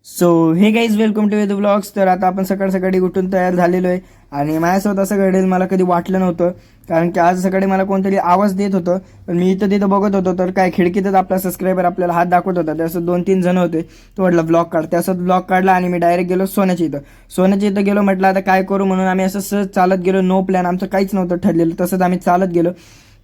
So hey guys welcome to the blogs. तर आता आपण सकाळ सकाळी उठून तयार झालेलो आहे आणि माझ्यासोबत असं घडेल मला कधी वाटलं नव्हतं. कारण की आज सकाळी मला कोणतरी आवाज देत होतं, पण मी इथं तिथं बघत होतो तर काय खिडकीतच आपला सबस्क्रायबर आपल्याला हात दाखवत होता. त्यासं 2-3 जण होते. तो म्हटलं ब्लॉग काढ, त्यासं ब्लॉग काढला आणि मी डायरेक्ट गेलो सोन्याच्या इथं गेलो. म्हटलं आता काय करू म्हणून आम्ही असं सहज चालत गेलो. नो प्लॅन, आमचं काहीच नव्हतं ठरलेलं, तसंच आम्ही चालत गेलो.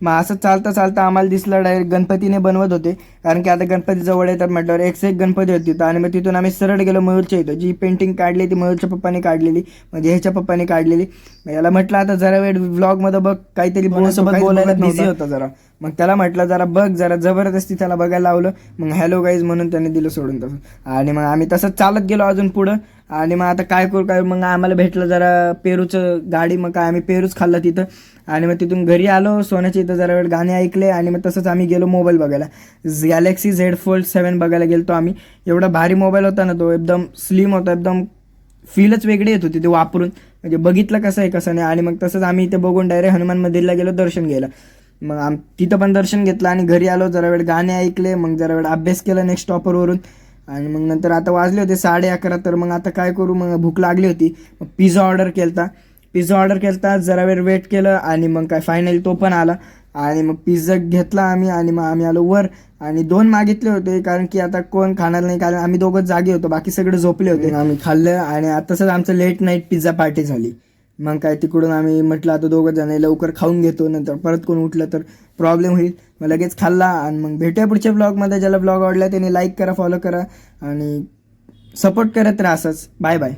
मग असं चालता चालता आम्हाला दिसलं डायरेक्ट गणपतीने बनवत होते. कारण की आता गणपती जवळ आहे तर म्हटल्यावर एक गणपती होती तिथं. आणि मग तिथून आम्ही सरळ गेलो मयूरच्या इथं. जी पेंटिंग काढली ती मयूरच्या पप्पाने काढलेली, म्हणजे ह्याच्या पप्पाने काढलेली. मग याला म्हटलं आता जरा वेळ व्लॉगमध्ये बघ, काहीतरी सोबत बोलायला बिझी होता जरा. मग त्याला म्हटलं जरा बघ, जरा जबरदस्ती त्याला बघायला लावलं. मग हॅलो गाईज म्हणून त्याने दिलं सोडून तसं. आणि मग आम्ही तसंच चालत गेलो अजून पुढं. आणि मग आता काय करू काय, मग आम्हाला भेटलं जरा पेरूचं गाडी. मग काय आम्ही पेरूच खाल्ला तिथं. आणि मग तिथून घरी आलो, सोन्याच्या इथं जरा वेळ गाणे ऐकले. आणि मग तसंच आम्ही गेलो मोबाईल बघायला. गॅलेक्सी Z Fold 7 बघायला गेलो आम्ही. एवढा भारी मोबाईल होता ना तो, एकदम स्लिम होता, एकदम फीलच वेगळी येत होती ते वापरून. म्हणजे बघितलं कसं आहे कसं नाही. आणि मग तसंच आम्ही इथे बघून डायरेक्ट हनुमान मंदिरला गेलो दर्शन घ्यायला. मग तिथं पण दर्शन घेतलं आणि घरी आलो, जरा वेळ गाणे ऐकले, मग जरा वेळ अभ्यास केला नेक्स्ट टॉपरवरून. आणि मग नंतर आता वाजले होते 11:30. तर मग आता काय करू, मग भूक लागली होती. मग पिझ्झा ऑर्डर केलता, जरा वेळ वेट केलं आणि मग काय फायनली तो पण आला. आणि मग पिझ्झा घेतला आम्ही आणि मग आम्ही आलो वर. आणि 2 मागितले होते कारण की आता कोण खाणार नाही, कारण आम्ही दोघंच जागे होतो, बाकी सगळे झोपले होते. आम्ही खाल्लं आणि तसंच आमचं लेट नाईट पिझ्झा पार्टी झाली. मग काय तिकडून आम्ही म्हटलं आता दोघं जण लवकर खाऊन घेतो, नंतर परत कोण उठलं तर प्रॉब्लेम होईल. मग लगेच खाल्ला. आणि मग भेटूया पुढच्या ब्लॉगमध्ये. ज्याला ब्लॉग आवडला त्याने लाईक करा, फॉलो करा आणि सपोर्ट करत राहा असंच. Bye bye.